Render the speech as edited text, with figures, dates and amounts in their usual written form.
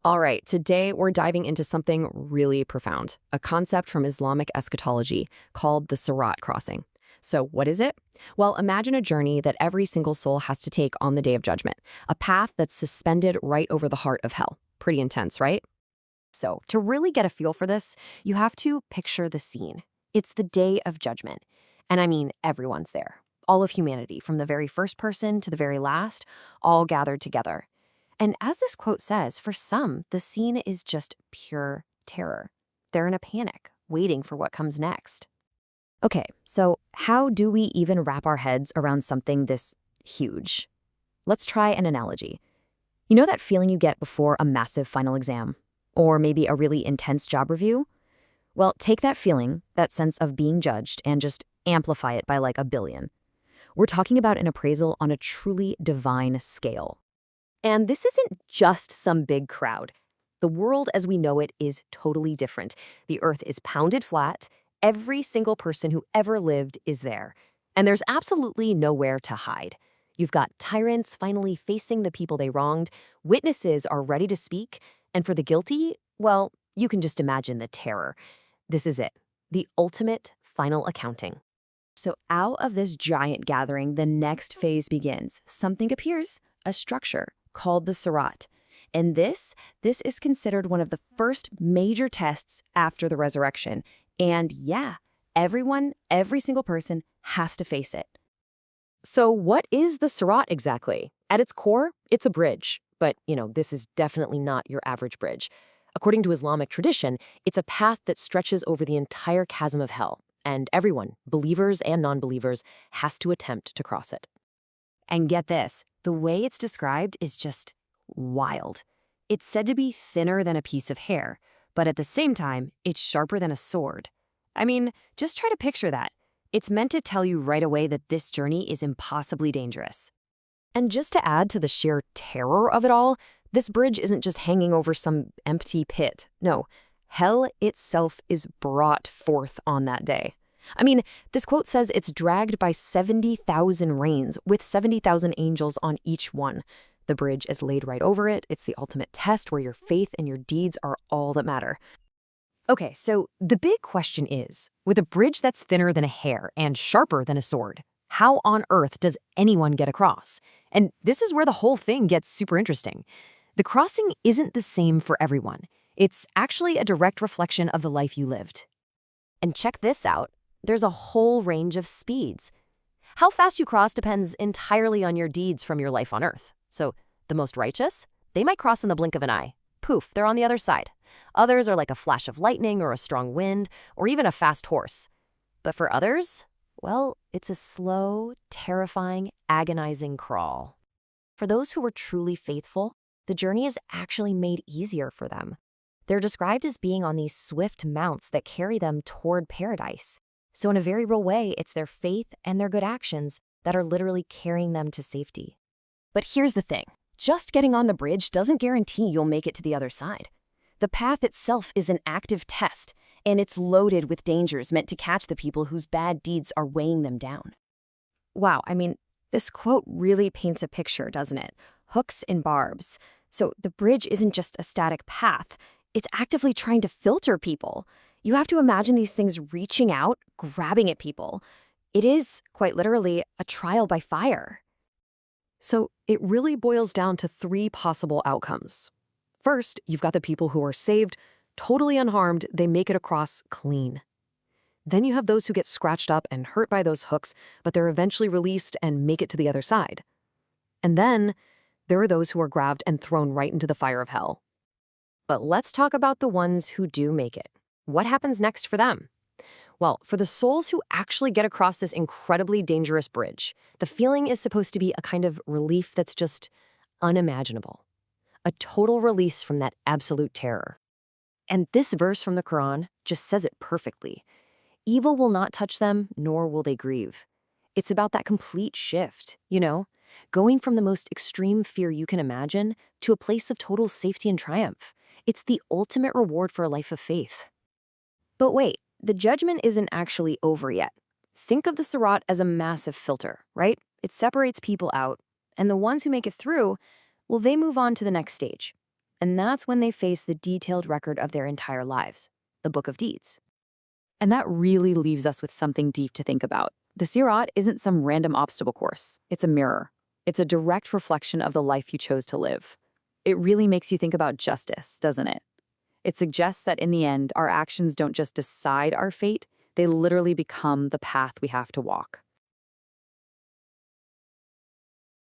All right, today we're diving into something really profound, a concept from Islamic eschatology called the Sirat crossing. So, what is it? Well, imagine a journey that every single soul has to take on the Day of Judgment, a path that's suspended right over the heart of hell. Pretty intense, right? So, to really get a feel for this, you have to picture the scene. It's the Day of Judgment. And I mean, everyone's there. All of humanity, from the very first person to the very last, all gathered together. And as this quote says, for some, the scene is just pure terror. They're in a panic, waiting for what comes next. Okay, so how do we even wrap our heads around something this huge? Let's try an analogy. You know that feeling you get before a massive final exam? Or maybe a really intense job review? Well, take that feeling, that sense of being judged, and just amplify it by like a billion. We're talking about an appraisal on a truly divine scale. And this isn't just some big crowd. The world as we know it is totally different. The earth is pounded flat. Every single person who ever lived is there. And there's absolutely nowhere to hide. You've got tyrants finally facing the people they wronged. Witnesses are ready to speak. And for the guilty, well, you can just imagine the terror. This is it, the ultimate final accounting. So out of this giant gathering, the next phase begins. Something appears, a structure called the Sirat. And this is considered one of the first major tests after the resurrection. And yeah, every single person has to face it. So what is the Sirat exactly? At its core, it's a bridge. But, this is definitely not your average bridge. According to Islamic tradition, it's a path that stretches over the entire chasm of hell. And everyone, believers and non-believers, has to attempt to cross it. And get this, the way it's described is just wild. It's said to be thinner than a piece of hair, but at the same time, it's sharper than a sword. I mean, just try to picture that. It's meant to tell you right away that this journey is impossibly dangerous. And just to add to the sheer terror of it all, this bridge isn't just hanging over some empty pit. No, hell itself is brought forth on that day. I mean, this quote says it's dragged by 70,000 reins with 70,000 angels on each one. The bridge is laid right over it. It's the ultimate test where your faith and your deeds are all that matter. Okay, so the big question is, with a bridge that's thinner than a hair and sharper than a sword, how on earth does anyone get across? And this is where the whole thing gets super interesting. The crossing isn't the same for everyone. It's actually a direct reflection of the life you lived. And check this out. There's a whole range of speeds. How fast you cross depends entirely on your deeds from your life on Earth. So the most righteous, they might cross in the blink of an eye. Poof, they're on the other side. Others are like a flash of lightning or a strong wind or even a fast horse. But for others, well, it's a slow, terrifying, agonizing crawl. For those who were truly faithful, the journey is actually made easier for them. They're described as being on these swift mounts that carry them toward paradise. So in a very real way, it's their faith and their good actions that are literally carrying them to safety. But here's the thing. Just getting on the bridge doesn't guarantee you'll make it to the other side. The path itself is an active test, and it's loaded with dangers meant to catch the people whose bad deeds are weighing them down. Wow, I mean, this quote really paints a picture, doesn't it? Hooks and barbs. So the bridge isn't just a static path. It's actively trying to filter people. You have to imagine these things reaching out, grabbing at people. It is, quite literally, a trial by fire. So it really boils down to three possible outcomes. First, you've got the people who are saved, totally unharmed, they make it across clean. Then you have those who get scratched up and hurt by those hooks, but they're eventually released and make it to the other side. And then there are those who are grabbed and thrown right into the fire of hell. But let's talk about the ones who do make it. What happens next for them? Well, for the souls who actually get across this incredibly dangerous bridge, the feeling is supposed to be a kind of relief that's just unimaginable. A total release from that absolute terror. And this verse from the Quran just says it perfectly. Evil will not touch them, nor will they grieve. It's about that complete shift, going from the most extreme fear you can imagine to a place of total safety and triumph. It's the ultimate reward for a life of faith. But wait, the judgment isn't actually over yet. Think of the Sirat as a massive filter, right? It separates people out, and the ones who make it through, well, they move on to the next stage. And that's when they face the detailed record of their entire lives, the Book of Deeds. And that really leaves us with something deep to think about. The Sirat isn't some random obstacle course. It's a mirror. It's a direct reflection of the life you chose to live. It really makes you think about justice, doesn't it? It suggests that in the end, our actions don't just decide our fate, they literally become the path we have to walk.